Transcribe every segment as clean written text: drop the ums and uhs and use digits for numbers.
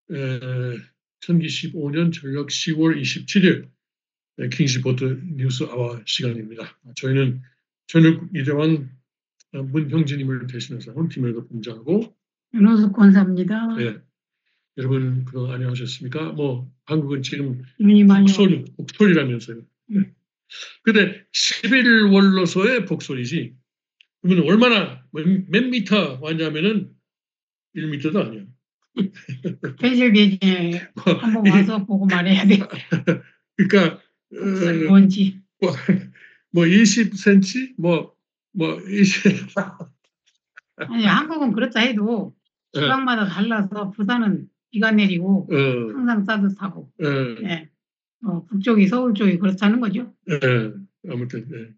천기 15년 전력 10월 27일 킹스포트 뉴스 아워 시간입니다. 저희는 전역 이대왕 문형진님을 대신해서 팀에도 분장하고 윤호숙 권사입니다. 네, 여러분 그동안 안녕하셨습니까? 뭐 한국은 지금 눈이 많이 복솔이라면서요. 근데 11월로서의 복솔이지. 그러면 얼마나 몇 미터 왔냐면은 1미터도 아니야. 펜실베니아에 한번 와서 보고 말해야 돼. 그러니까 뭔지. 뭐 20cm 뭐 20. 아니 한국은 그렇다 해도 지방마다 달라서 부산은 비가 내리고 항상 따뜻하고 네. 북쪽이 서울 쪽이 그렇다는 거죠. 아무튼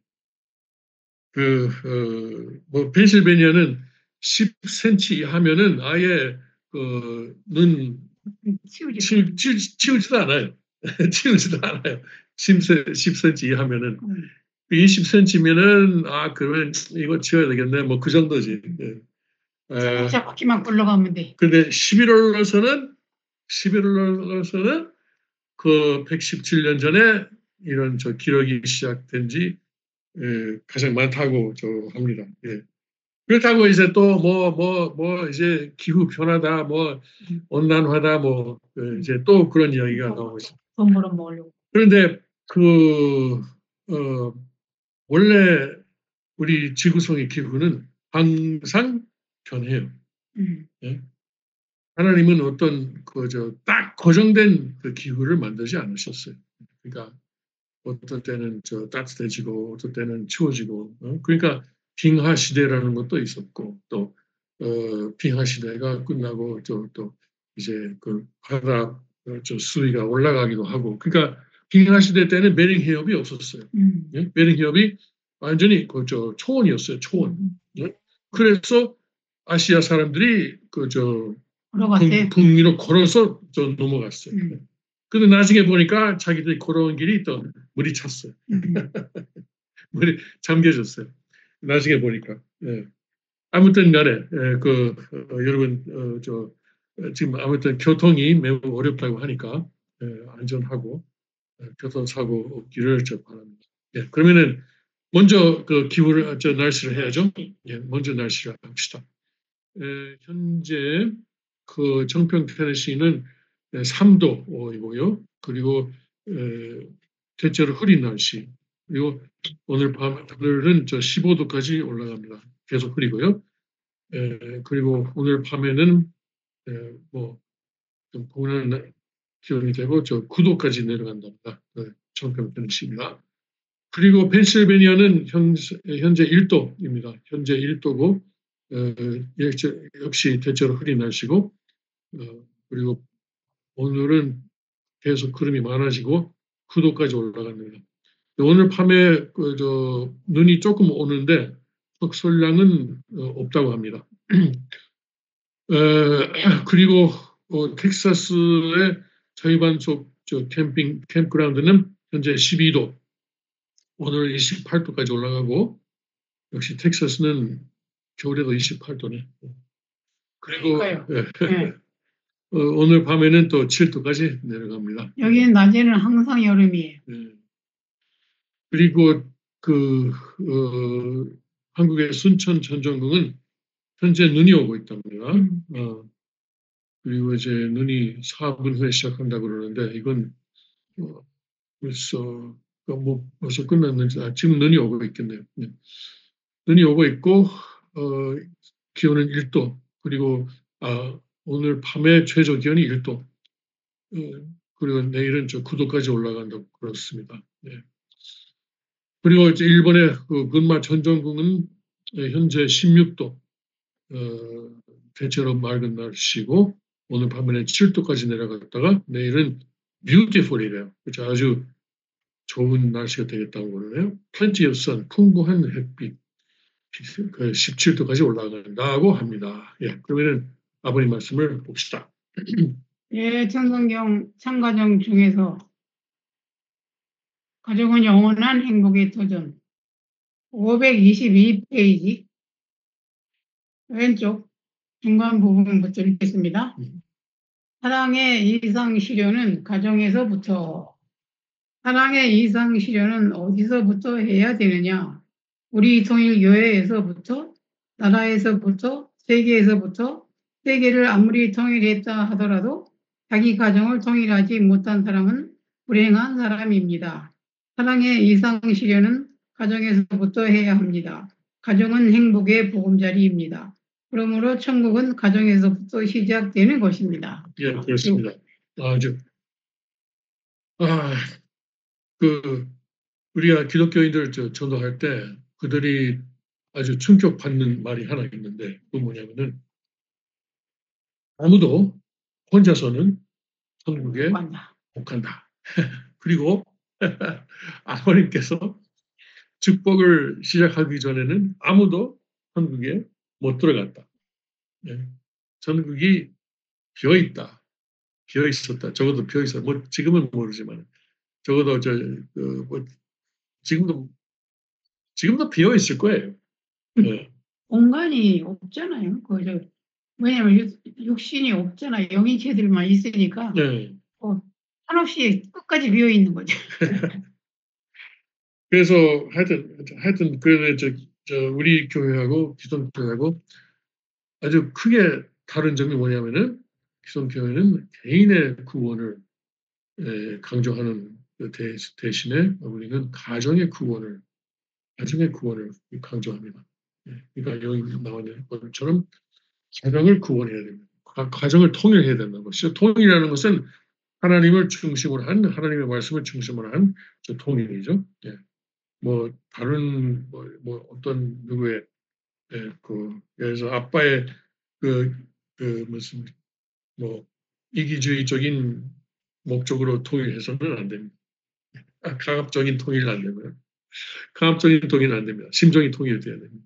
뭐 펜실베니아는 10cm 이하면은 아예 눈 치우지도 않아요. 치우지도 않아요. 10cm 이하면은 20cm면은 그러면 이거 치워야 되겠네. 뭐 그 정도지. 자동차 바퀴만 굴러가면 돼. 근데 11월로서는 그 117년 전에 이런 기록이 시작된 지 가장 많다고 합니다. 예. 그렇다고 이제 또 이제 기후 변화다, 뭐 온난화다, 뭐 이제 또 그런 이야기가 나오고 있습니다. 돈 벌어먹으려고. 그런데 원래 우리 지구상의 기후는 항상 변해요. 예? 하나님은 어떤 딱 고정된 그 기후를 만들지 않으셨어요. 그러니까 어떤 때는 따뜻해지고 어떤 때는 추워지고 그러니까 빙하 시대라는 것도 있었고 또 빙하 시대가 끝나고 또 이제 그 바다 수위가 올라가기도 하고 그러니까 빙하 시대 때는 베링 해협이 없었어요. 예? 베링 해협이 완전히 초원이었어요. 초원. 예? 그래서 아시아 사람들이 북미로 걸어서 넘어갔어요. 근데 나중에 보니까 자기들이 걸어온 길이 또 물이 찼어요. 물이 잠겨졌어요. 나중에 보니까. 예. 아무튼 간에 여러분 지금 아무튼 교통이 매우 어렵다고 하니까 안전하고 교통사고 없기를 바랍니다. 예. 그러면은 먼저 기후를 날씨를 해야죠. 예. 먼저 날씨를 합시다. 현재 정평 테네시는 3도이고요. 그리고 대체로 흐린 날씨. 그리고 오늘은 15도까지 올라갑니다. 계속 흐리고요. 그리고 오늘 밤에는 좀 포근한 기온이 되고 9도까지 내려간답니다. 정평 테네시입니다. 그리고 펜실베니아는 현재 1도입니다. 현재 1도고 역시 대체로 흐린 날씨고 그리고 오늘은 계속 구름이 많아지고 9도까지 올라갑니다. 오늘 밤에 눈이 조금 오는데 흑솔량은 없다고 합니다. 그리고 텍사스의 자유반속 캠프그라운드는 현재 12도, 오늘 28도까지 올라가고 역시 텍사스는 겨울에도 28도네. 그리고 오늘 밤에는 또 7도까지 내려갑니다. 여기는 낮에는 항상 여름이에요. 그리고 한국의 순천 전정궁은 현재 눈이 오고 있답니다. 그리고 이제 눈이 4분 후에 시작한다고 그러는데 이건 벌써 끝났는지 지금 눈이 오고 있겠네요. 눈이 오고 있고 기온은 1도 그리고 오늘 밤에 최저 기온이 1도 그리고 내일은 9도까지 올라간다고 그렇습니다. 네. 그리고 이제 일본의 근마 전정궁은 현재 16도 대체로 맑은 날씨고 오늘 밤에는 7도까지 내려갔다가 내일은 뷰티풀이래요. 그렇죠? 아주 좋은 날씨가 되겠다고 그러네요. plenty of sun, 풍부한 햇빛 17도까지 올라간다고 합니다. 예, 그러면은 아버님 말씀을 봅시다. 예, 천성경 참가정 중에서 가족은 영원한 행복의 도전 522페이지 왼쪽 중간 부분부터 읽겠습니다. 사랑의 이상 실현은 가정에서부터. 사랑의 이상 실현은 어디서부터 해야 되느냐? 우리 통일교회에서부터, 나라에서부터, 세계에서부터. 세계를 아무리 통일했다 하더라도 자기 가정을 통일하지 못한 사람은 불행한 사람입니다. 사랑의 이상 실현은 가정에서부터 해야 합니다. 가정은 행복의 보금자리입니다. 그러므로 천국은 가정에서부터 시작되는 것입니다. 예, 그렇습니다. 아주 우리가 기독교인들 전도할 때 그들이 아주 충격받는 말이 하나 있는데, 그 뭐냐면은 아무도 혼자서는 천국에 못 간다. 그리고 아버님께서 축복을 시작하기 전에는 아무도 천국에 못 들어갔다. 예. 천국이 비어 있다. 비어 있었다. 적어도 비어 있었다. 뭐 지금은 모르지만 적어도 지금도 비어 있을 거예요. 예. 공간이 없잖아요. 왜냐면 육신이 없잖아요. 영이체들만 있으니까 네. 한없이 끝까지 비어 있는 거죠. 그래서 하여튼 우리 교회하고 기독교회하고 아주 크게 다른 점이 뭐냐면은, 기독교회는 개인의 구원을 강조하는 대신에 우리는 가정의 구원을 강조합니다. 그러니까 여기 나오는 것처럼 가정을 구원해야 됩니다. 가정을 통일해야 된다는 것이죠. 통일이라는 것은 하나님의 말씀을 중심으로 한 통일이죠. 예. 뭐 다른 어떤 누구의 예를 들어서 아빠의 무슨 이기주의적인 목적으로 통일해서는 안 됩니다. 강압적인 통일은 안 되고요. 강압적인 통일은 안 됩니다. 심정이 통일돼야 됩니다.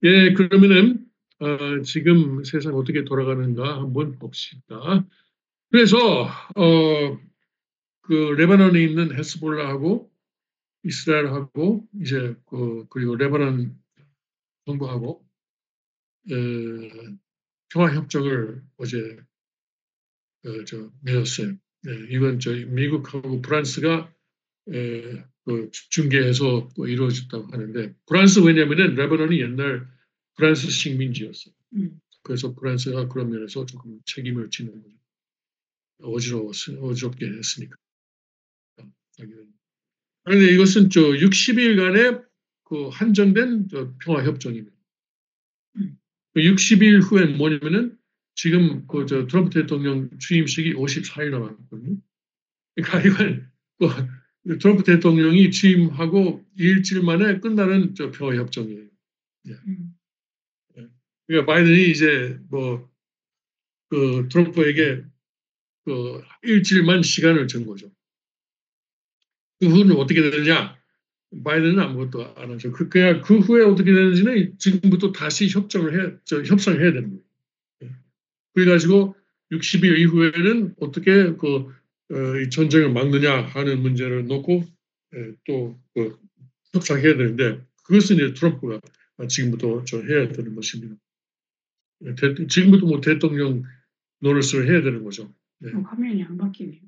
예, 그러면은 지금 세상 어떻게 돌아가는가 한번 봅시다. 그래서 레바논에 있는 헤스볼라하고 이스라엘하고 이제 그리고 레바논 정부하고 평화 협정을 어제 맺었어요. 이건 미국하고 프랑스가 중개해서 이루어졌다고 하는데, 프랑스 왜냐면은 레바논이 옛날 프랑스 식민지였어요. 그래서 프랑스가 그런 면에서 조금 책임을 지는 거죠. 어지럽게 했으니까. 그런데 이것은 60일간의 한정된 평화 협정입니다. 60일 후엔 뭐냐면은 지금 트럼프 대통령 취임식이 54일 남았거든요. 그러니까 이건 트럼프 대통령이 취임하고 일주일 만에 끝나는 평화 협정이에요. 그러니까 바이든이 이제 트럼프에게 일주일만 시간을 준 거죠. 그 후는 어떻게 되느냐? 바이든은 아무것도 안 하죠. 그 후에 어떻게 되는지는 지금부터 다시 협상해야 되는 거예요. 그래가지고 60일 이후에는 어떻게 이 전쟁을 막느냐 하는 문제를 놓고 또 협상해야 되는데, 그것은 이제 트럼프가 지금부터 해야 되는 것입니다. 지금부터 대통령 노릇을 해야 되는 거죠. 화면이 안 바뀌네요.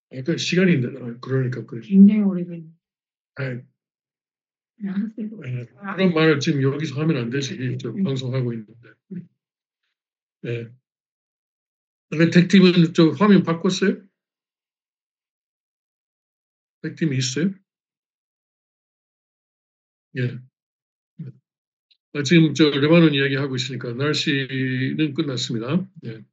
그러니까 시간이 그러니까 그래. 굉장히 오래된. 그런 말을 지금 여기서 하면 안 되지. 방송하고 있는데. 네. 택팀은 화면 바꿨어요? 택팀이 있어요? 예. 지금 레바논 이야기하고 있으니까 날씨는 끝났습니다. 예.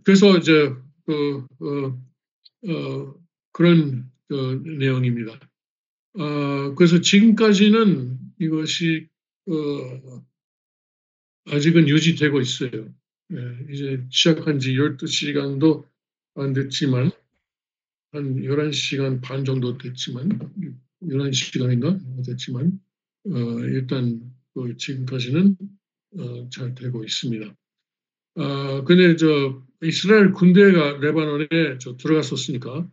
그래서 이제 그런 내용입니다. 그래서 지금까지는 이것이 아직은 유지되고 있어요. 이제 시작한 지 12시간도 안 됐지만, 한 11시간 반 정도 됐지만, 11시간인가 됐지만, 일단 지금까지는 잘 되고 있습니다. 근데 이스라엘 군대가 레바논에 들어갔었으니까,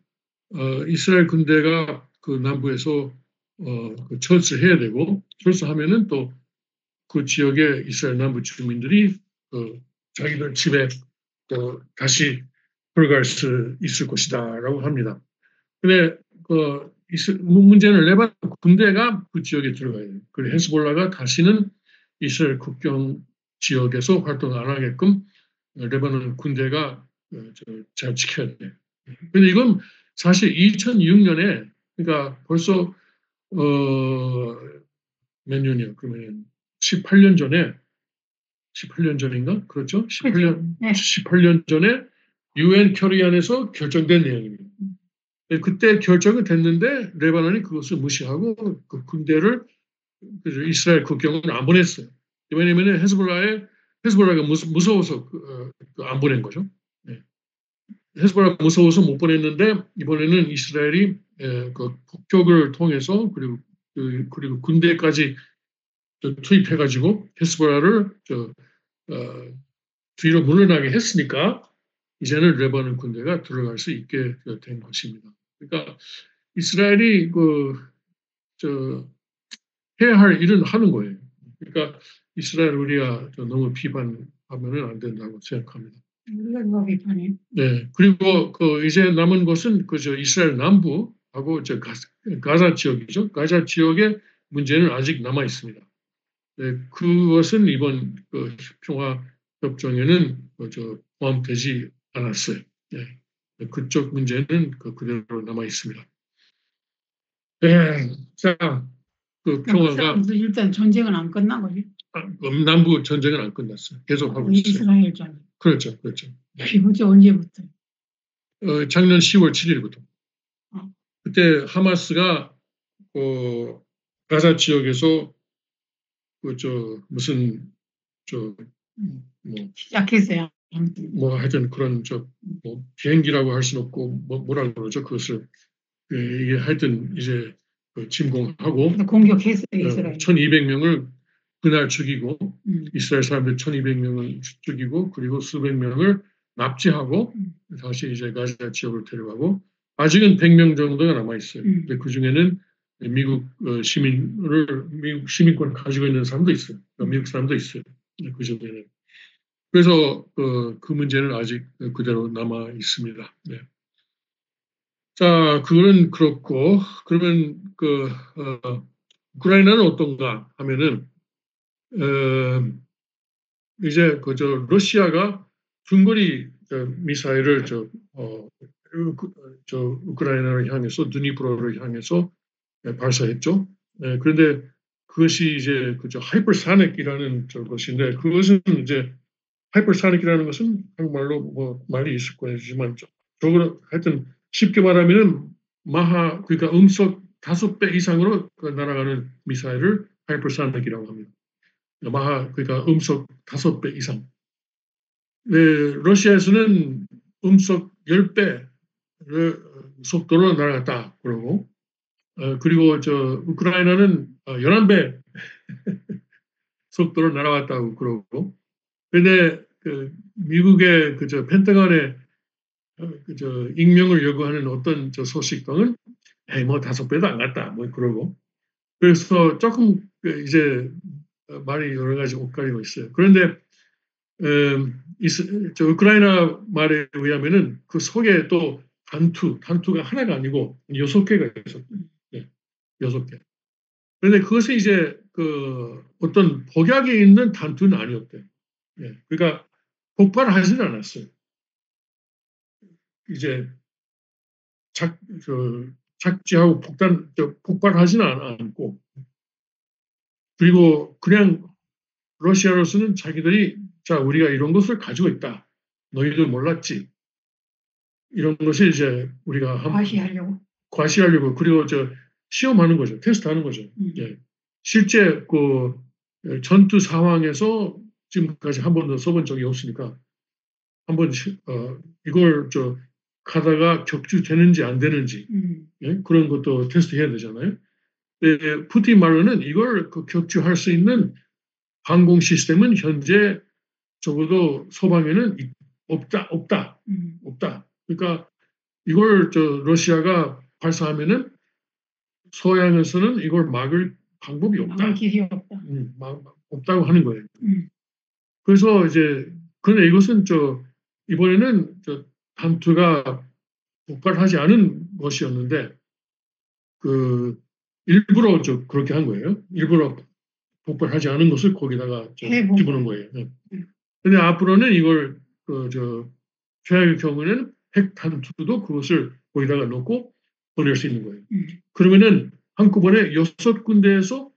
이스라엘 군대가 그 남부에서 철수해야 되고, 철수하면은 또 그 지역의 이스라엘 남부 주민들이 자기들 집에 다시 들어갈 수 있을 것이다라고 합니다. 근데 문제는 레바논 군대가 그 지역에 들어가야 돼요. 그리고 헤즈볼라가 다시는 이스라엘 국경 지역에서 활동 안 하게끔 레바논 군대가 잘 지켜야 돼요. 근데 이건 사실 2006년에 그러니까 벌써 몇 년이요? 그러면 18년 전인가? 그렇죠? 18년 전에 UN 결의안에서 결정된 내용입니다. 그때 결정이 됐는데 레바논이 그것을 무시하고 그 군대를 이스라엘 국경으로 안 보냈어요. 왜냐하면 헤즈볼라가 무서워서 안 보낸 거죠. 네. 헤즈볼라가 무서워서 못 보냈는데 이번에는 이스라엘이 그 폭격을 통해서 그리고 군대까지 투입해가지고 헤즈볼라를 뒤로 물러나게 했으니까 이제는 레바논 군대가 들어갈 수 있게 된 것입니다. 그러니까 이스라엘이 해야 할 일은 하는 거예요. 그러니까 이스라엘 우리가 너무 비판하면은 안 된다고 생각합니다. 우리가 누가 비판해요? 네. 그리고 이제 남은 것은 이스라엘 남부하고 가자 지역이죠. 가자 지역의 문제는 아직 남아 있습니다. 네, 그것은 이번 평화 협정에는 포함되지 않았어요. 네. 그쪽 문제는 그대로 남아 있습니다. 네. 자, 평화가 일단 전쟁은 안 끝난 거지? 남부 전쟁은 안 끝났어요. 계속 하고 있어요. 이스라엘 전. 그렇죠. 그게 언제부터? 작년 10월 7일부터. 그때 하마스가 가자 지역에서 시작했어요. 하여튼 그런 비행기라고 할 수는 없고 뭐라고 그러죠 그것을 이게 하여튼 이제 침공하고 공격했어요. 이스라엘 1,200명을 그날 죽이고 이스라엘 사람들 1,200명을 죽이고 그리고 수백 명을 납치하고 다시 이제 가자 지역을 데려가고 아직은 100명 정도가 남아 있어요. 근데 그 중에는 미국 시민권을 가지고 있는 사람도 있어요. 미국 사람도 있어요. 그 중에는. 그래서 그 문제는 아직 그대로 남아 있습니다. 네. 자, 그거는 그렇고 그러면 우크라이나는 어떤가 하면은 이제 러시아가 중거리 미사일을 우크라이나를 향해서 드니프로를 향해서 발사했죠. 네, 그런데 그것이 이제 하이퍼사닉이라는 것인데 그것은 이제 하이퍼사닉이라는 것은 한국말로 말이 있을 거지만 저거는 하여튼 쉽게 말하면은 그러니까 음속 5배 이상으로 날아가는 미사일을 하이퍼사닉이라고 합니다. 그러니까 음속 5배 이상. 네, 러시아에서는 음속 10배 속도로 날아갔다 그러고 그리고 우크라이나는 11배 속도로 날아갔다고 그러고 근데 미국의 펜타곤의 익명을 요구하는 어떤 소식통은 5배도 안 갔다 그러고 그래서 조금 이제 말이 여러 가지 엇갈리고 있어요. 그런데 우크라이나 말에 의하면은 그 속에 또 단투가 하나가 아니고 6개가 있었어요. 네, 6개. 그런데 그것이 이제 어떤 복약에 있는 단투는 아니었대요. 네, 그러니까 폭발하지는 않았어요. 이제 착지하고 폭발하지는 않고 그리고 그냥 러시아로서는 자기들이 우리가 이런 것을 가지고 있다. 너희들 몰랐지. 이런 것을 이제 우리가 과시하려고 그리고 시험하는 거죠. 테스트하는 거죠. 예. 실제 전투 상황에서 지금까지 한 번도 써본 적이 없으니까 한번 이걸 가다가 격추되는지 안 되는지 예? 그런 것도 테스트해야 되잖아요. 푸틴 말로는 이걸 격추할 수 있는 항공 시스템은 현재 적어도 서방에는 없다. 그러니까 이걸 러시아가 발사하면은 서양에서는 이걸 막을 방법이 없다. 막을 길이 없다. 없다고 하는 거예요. 그래서 이제 그런데 이것은 이번에는 단투가 폭발하지 않은 것이었는데 일부러 그렇게 한 거예요. 일부러 폭발하지 않은 것을 거기다가 집어넣은 거예요. 근데 앞으로는 이걸 최악의 경우에는 핵 단투도 그것을 거기다가 넣고 보낼 수 있는 거예요. 그러면은 한꺼번에 6군데에서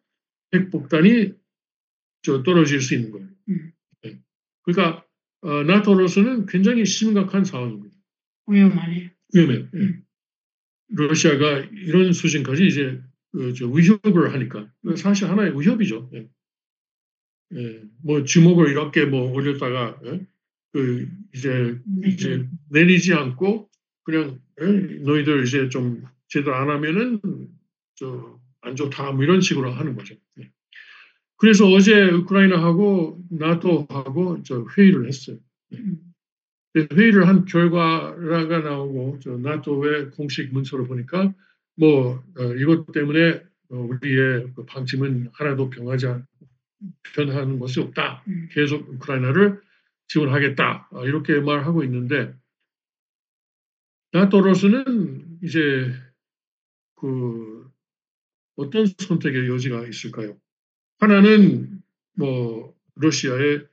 핵폭탄이 떨어질 수 있는 거예요. 네. 그러니까 나토로서는 굉장히 심각한 상황입니다. 위험해요. 러시아가 이런 수준까지 이제 위협을 하니까 사실 하나의 위협이죠. 뭐 주먹을 이렇게 올렸다가 이제 내리지 않고 그냥 너희들 이제 좀 제대로 안 하면은 안 좋다 뭐 이런 식으로 하는 거죠. 그래서 어제 우크라이나하고 나토하고 회의를 했어요. 회의를 한 결과가 나오고 나토의 공식 문서를 보니까 이것 때문에 우리의 방침은 하나도 변하는 것이 없다. 계속 우크라이나를 지원하겠다. 이렇게 말하고 있는데 나토로서는 이제 어떤 선택의 여지가 있을까요? 하나는 러시아의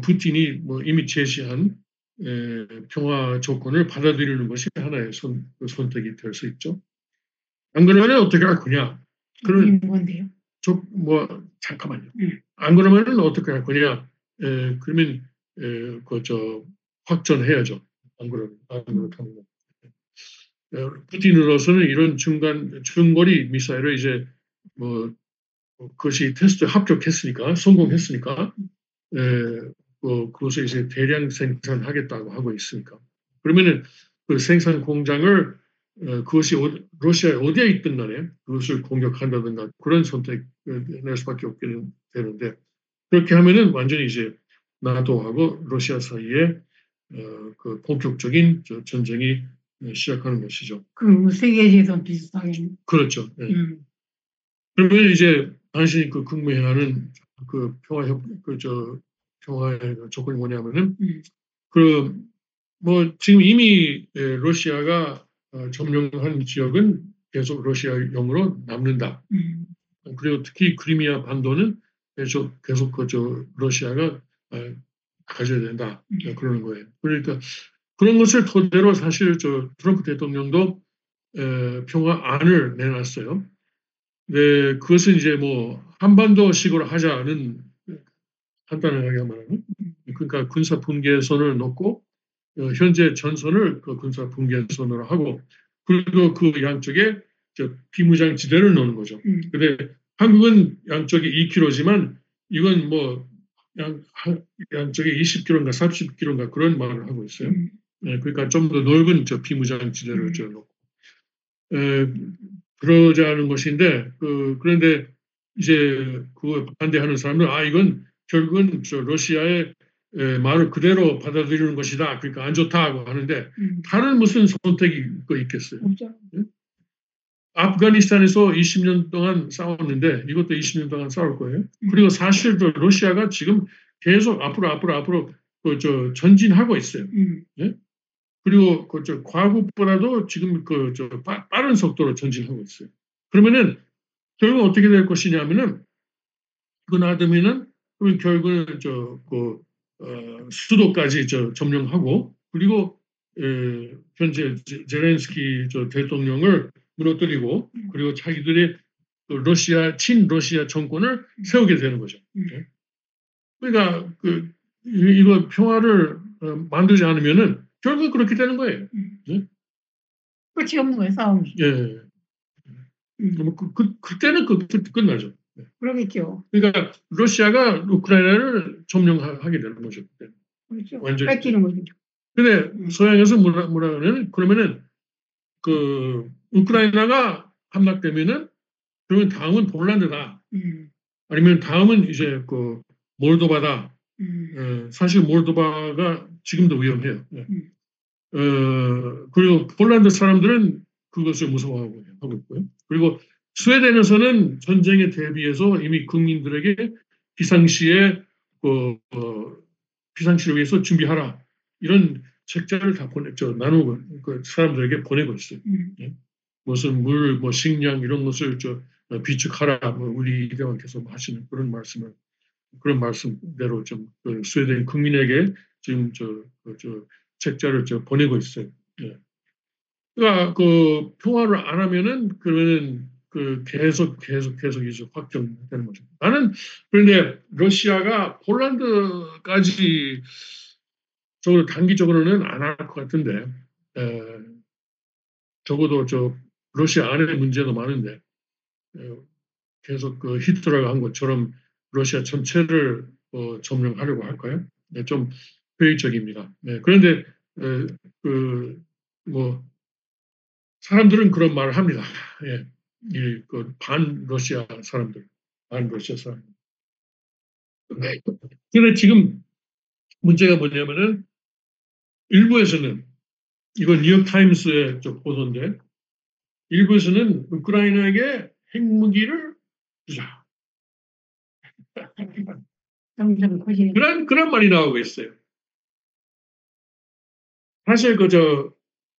푸틴이 이미 제시한 평화 조건을 받아들이는 것이 하나의 선택이 될 수 있죠. 안 그러면 어떻게 할 거냐? 그런 건데요. 잠깐만요. 안 그러면 어떻게 할 거냐? 그러면 확전해야죠. 안 그렇다면. 푸틴으로서는 이런 중거리 미사일을 이제 그것이 테스트 합격했으니까 성공했으니까 그것을 이제 대량 생산하겠다고 하고 있으니까 그러면은 그 생산 공장을 그것이 러시아에 어디에 있든 간에 그것을 공격한다든가 그런 선택을 낼 수밖에 없게 되는데 그렇게 하면은 완전히 이제 나토하고 러시아 사이에 그 본격적인 전쟁이 시작하는 것이죠. 그 세계에서 비슷하게. 그렇죠. 네. 그러면 이제 당신이 궁금해하는 평화의 조건이 뭐냐면은 지금 이미 러시아가 점령한 지역은 계속 러시아용으로 남는다. 그리고 특히 크리미아 반도는 계속 러시아가 가져야 된다. 그러는 거예요. 그러니까 그런 것을 토대로 사실 트럼프 대통령도 평화안을 내놨어요. 네, 그것은 이제 한반도식으로 하자는 간단하게 말하면 그러니까 군사 분계선을 놓고 현재 전선을 군사 분계선으로 하고 그리고 그 양쪽에 비무장지대를 놓는 거죠. 근데 한국은 양쪽에 2km지만 이건 양쪽에 20km인가 30km인가 그런 말을 하고 있어요. 그러니까 좀 더 넓은 비무장지대를 놓고 그러자는 것인데 그런데 이제 그 반대하는 사람들은 이건 결국은 러시아의 말을 그대로 받아들이는 것이다. 그러니까 안 좋다고 하는데 다른 무슨 선택이 있겠어요? 아프가니스탄에서 20년 동안 싸웠는데 이것도 20년 동안 싸울 거예요. 그리고 사실 러시아가 지금 계속 앞으로 전진하고 있어요. 그리고 과거보다도 지금 빠른 속도로 전진하고 있어요. 그러면은 결국 어떻게 될 것이냐면은 그거 놔두면은 그러면 결국은 수도까지 점령하고 그리고 현재 제렌스키 대통령을 무너뜨리고 그리고 자기들의 친러시아 정권을 세우게 되는 거죠. 그러니까 이거 평화를 만들지 않으면은 결국 그렇게 되는 거예요. 끝이 없는 거예요, 싸움이. 예. 그때는 끝나죠. 그러겠죠. 그러니까 러시아가 우크라이나를 점령하게 되는 거죠. 그렇죠. 완전히. 뺏기는 거죠. 근데 서양에서 뭐라 그러냐면 그러면은 우크라이나가 함락되면은 그러면 다음은 폴란드다. 아니면 다음은 이제 몰도바다. 사실 몰도바가 지금도 위험해요. 그리고 폴란드 사람들은 그것을 무서워하고 있고요. 그리고 스웨덴에서는 전쟁에 대비해서 이미 국민들에게 비상시에 비상시를 위해서 준비하라. 이런 책자를 다 나누고 그 사람들에게 보내고 있어요. 예? 무슨 물, 뭐 식량 이런 것을 비축하라. 뭐 우리 이대왕께서 하시는 그런 말씀대로 그 스웨덴 국민에게 지금 책자를 보내고 있어요. 예. 그러니까 그 평화를 안 하면은 그러면은 계속 이제 확정되는 거죠. 나는 그런데 러시아가 폴란드까지 단기적으로는 안 할 것 같은데 적어도 러시아 안에 문제도 많은데 계속 히틀러가 한 것처럼 러시아 전체를 점령하려고 할까요? 네, 좀 회의적입니다. 네, 그런데 뭐 사람들은 그런 말을 합니다. 예, 반러시아 사람들. 그런데 지금 문제가 뭐냐면은 일부에서는 이건 뉴욕타임스의 보도인데 일부에서는 우크라이나에게 핵무기를 주자. 그런 말이 나오고 있어요. 사실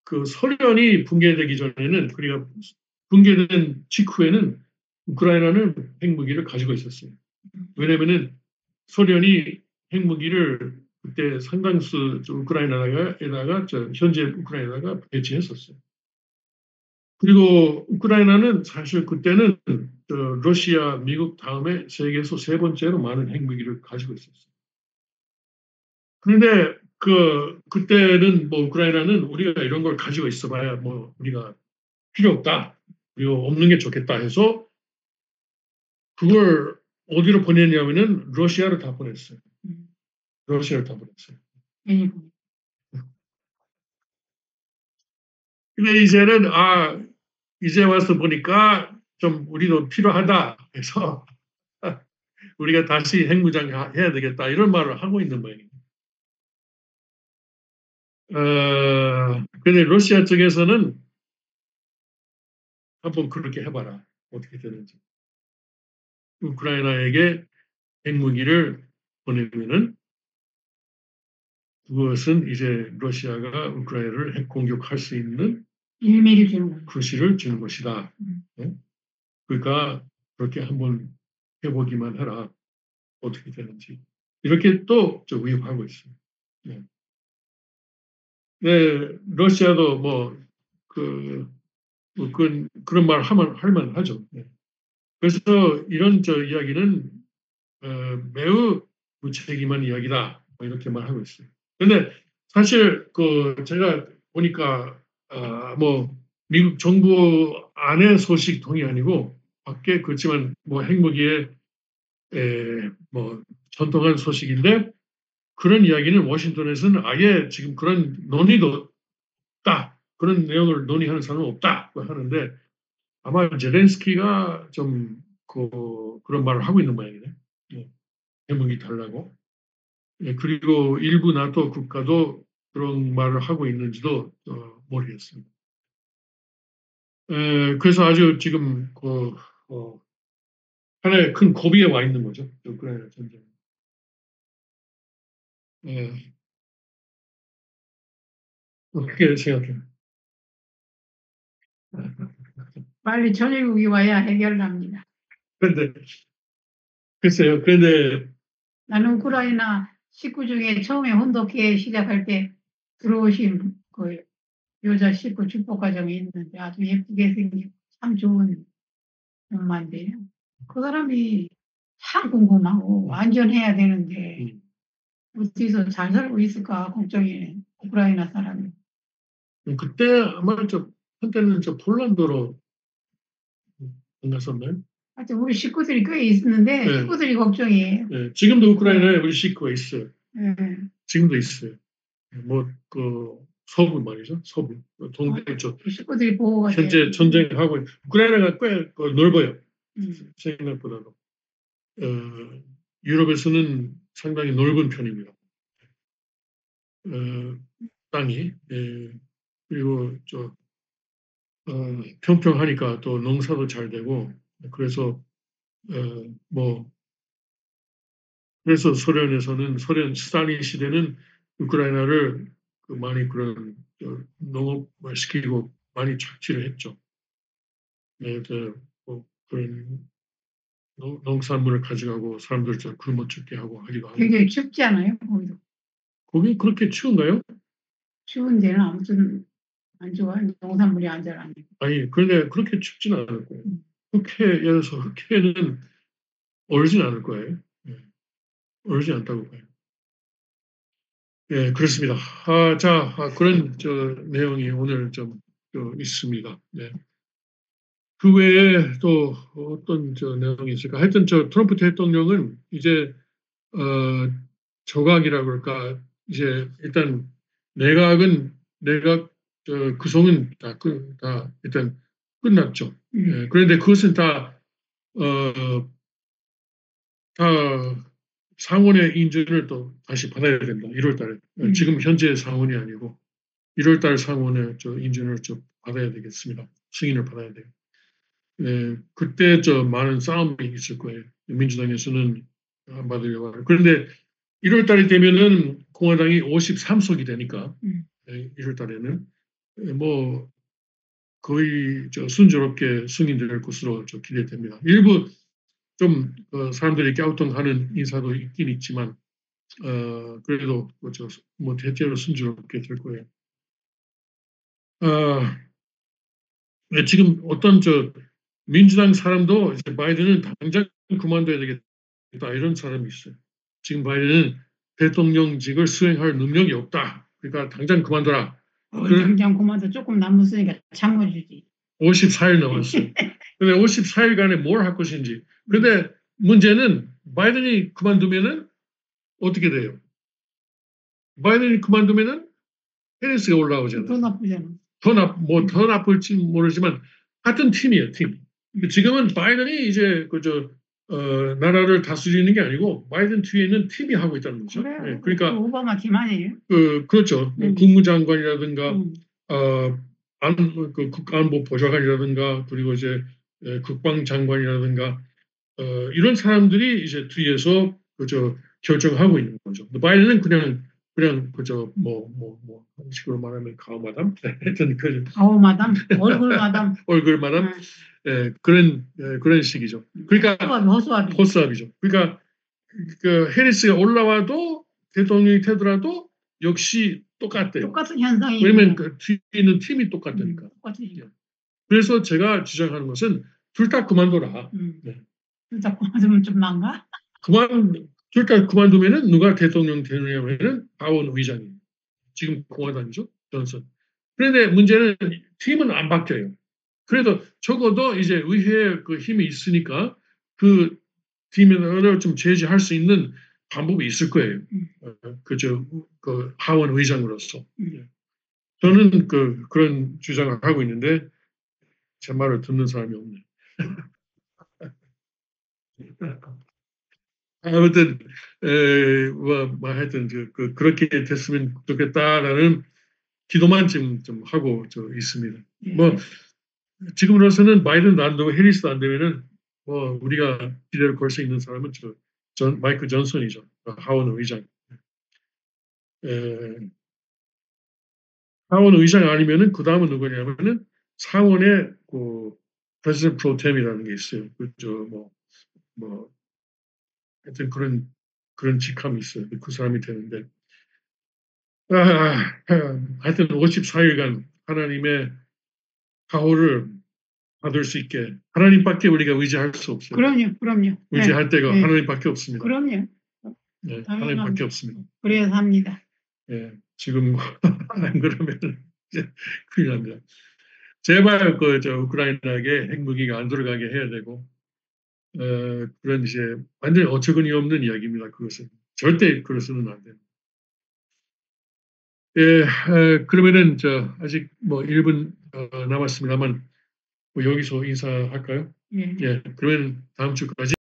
그 소련이 붕괴되기 전에는 그리고 붕괴된 직후에는 우크라이나는 핵무기를 가지고 있었어요. 왜냐면은 소련이 핵무기를 그때 상당수 우크라이나에다가 현재 우크라이나가 배치했었어요. 그리고 우크라이나는 사실 그때는 러시아, 미국 다음에 세계에서 세 번째로 많은 핵무기를 가지고 있었어요. 그런데 그때는 뭐 우크라이나는 우리가 이런 걸 가지고 있어봐야 뭐 우리가 필요 없다. 그리고 없는 게 좋겠다 해서 그걸 어디로 보냈냐면은 러시아를 다 보냈어요. 러시아를 다 보냈어요. 근데 이제는 이제 와서 보니까 좀 우리도 필요하다 해서 우리가 다시 핵무장 해야 되겠다 이런 말을 하고 있는 모양입니다. 근데 러시아 쪽에서는 한번 그렇게 해봐라. 어떻게 되는지. 우크라이나에게 핵무기를 보내면은 그것은 이제 러시아가 우크라이나를 핵 공격할 수 있는 구실을 주는 것이다. 네? 그러니까 그렇게 한번 해보기만 해라. 어떻게 되는지. 이렇게 또 위협하고 있어요. 네. 네, 러시아도 그런 말 할 만하죠. 네. 그래서 이런 이야기는 매우 무책임한 이야기다. 뭐 이렇게 말하고 있어요. 근데 사실 제가 보니까 미국 정부 안의 소식통이 아니고 밖에 그렇지만 뭐 핵무기에 전통한 소식인데 그런 이야기는 워싱턴에서는 아예 지금 그런 논의도 없다. 그런 내용을 논의하는 사람은 없다. 하는데 아마 제렌스키가 그런 말을 하고 있는 모양이네. 핵무기 달라고. 그리고 일부 나토 국가도 그런 말을 하고 있는지도 모르겠습니다. 그래서 아주 지금 하나의 큰 고비에 와 있는 거죠. 우크라이나 전쟁. 어떻게 생각해요? 빨리 전일국이 와야 해결납니다. 그런데 글쎄요. 그런데 나는 우크라이나 식구 중에 처음에 혼독회 시작할 때 들어오신 그 여자 식구 축복 과정이 있는데 아주 예쁘게 생기고 참 좋은 엄마인데요. 그 사람이 참 궁금하고 안전해야 되는데 어디서 잘 살고 있을까 걱정이네. 우크라이나 사람이. 그때 아마 한때는 폴란드로 안 갔었나요? 하여튼 우리 식구들이 꽤 있는데 네. 식구들이 걱정이에요. 네. 지금도 우크라이나에 우리 식구가 있어요. 네. 지금도 있어요. 서부 말이죠. 서부. 동대쪽. 식구들이 보호가 현재 전쟁하고 우크라이나가 꽤 넓어요. 생각보다도. 유럽에서는 상당히 넓은 편입니다. 땅이. 그리고 평평하니까 또 농사도 잘 되고 그래서 그래서 소련에서는 소련 스탈린 시대는 우크라이나를 많이 그런 농업을 시키고 많이 착취를 했죠. 네, 그런 농산물을 가져가고 사람들 좀 굶어 죽게 하고 하기도 하고. 굉장히 춥지 않아요? 거기도. 거기 그렇게 추운가요? 추운 데는 아무튼 안 좋아. 농산물이 안 자라니까. 아니, 그런데 그렇게 춥지는 않을 거예요. 예를 들어서 흑해는 얼진 않을 거예요. 예, 얼지 않다고 봐요. 예, 그렇습니다. 그런 내용이 오늘 좀 있습니다. 네. 그 외에 또 어떤 내용이 있을까? 하여튼 트럼프 대통령은 이제 조각이라 그럴까? 이제 일단 내각 구성은 다 일단 끝났죠. 예, 그런데 그것은 어, 다 상원의 인준을 또 다시 받아야 된다. 1월 달에. 지금 현재 상원이 아니고 1월 달 상원의 인준을 좀 받아야 되겠습니다. 승인을 받아야 돼요. 네, 그때 많은 싸움이 있을 거예요. 민주당에서는 안 받으려고 하고. 그런데 1월 달이 되면은 공화당이 53석이 되니까 1월 달에는 뭐 거의 순조롭게 승인될 것으로 기대됩니다. 일부 좀 사람들이 갸우뚱하는 인사도 있긴 있지만 그래도 대체로 순조롭게 될 거예요. 지금 어떤 민주당 사람도 이제 바이든은 당장 그만둬야 되겠다 이런 사람이 있어요. 지금 바이든은 대통령직을 수행할 능력이 없다. 그러니까 당장 그만둬라. 당장 그만둬. 조금 남았으니까 참아주지. 54일 남았어요. 근데 54일간에 뭘 할 것인지. 근데 문제는 바이든이 그만두면은 어떻게 돼요? 바이든이 그만두면은 해리스가 올라오잖아요. 더 나쁘잖아. 더 나쁠지 모르지만 같은 팀이에요, 팀. 지금은 바이든이 이제 나라를 다스리는 게 아니고 바이든 뒤에 있는 팀이 하고 있다는 거죠. 그래요. 네, 그러니까 오바마 팀 아니에요? 그렇죠. 국무장관이라든가 국가안보 보좌관이라든가 그리고 이제 국방장관이라든가 이런 사람들이 이제 뒤에서 결정하고 있는 거죠. 바이든은 그냥 그런 식으로 말하면 가오마담 하여튼 가오마담, 얼굴마담, 얼굴마담 그런 식이죠. 그러니까 호수아비죠. 그러니까 해리스가 올라와도 대통령이 되더라도 역시 똑같대요. 똑같은 현상이. 왜냐면 뒤에 있는 팀이 똑같으니까. 똑같으니까. 그래서 제가 주장하는 것은 둘 다 그만둬라. 네. 둘 다 그만두면 좀 난가? 둘 다 그만두면은 누가 대통령 되느냐면은 하원 의장이에요. 지금 공화당이죠, 존슨. 그런데 문제는 팀은 안 바뀌어요. 그래도 적어도 이제 의회에 그 힘이 있으니까 그 팀을 좀 제지할 수 있는 방법이 있을 거예요. 그 하원 의장으로서. 저는 그런 주장을 하고 있는데 제 말을 듣는 사람이 없네. 아무튼 하여튼 그렇게 됐으면 좋겠다라는 기도만 지금 좀 하고 있습니다. 뭐 지금으로서는 바이든도 안 되고 해리스도 안 되면은 우리가 기대를 걸 수 있는 사람은 마이크 존슨이죠. 하원 의장. 하원 의장 아니면은 그 다음은 누구냐면은 상원의 프레지던트 프로템이라는 게 있어요. 하여튼 그런 직함이 있어요. 그 사람이 되는데 하여튼 54일간 하나님의 가호를 받을 수 있게 하나님밖에 우리가 의지할 수 없어요. 그럼요. 의지할 데가 하나님밖에 없습니다. 그럼요. 네, 하나님밖에 없습니다. 그래서 합니다. 지금 안 그러면 이제 큰일 납니다. 제발 우크라이나에게 핵무기가 안 들어가게 해야 되고 그런 이제 완전히 어처구니 없는 이야기입니다. 그것은 절대 그래서는 안 됩니다. 그러면은 아직 1분 남았습니다만 여기서 인사할까요? 그러면 다음 주까지.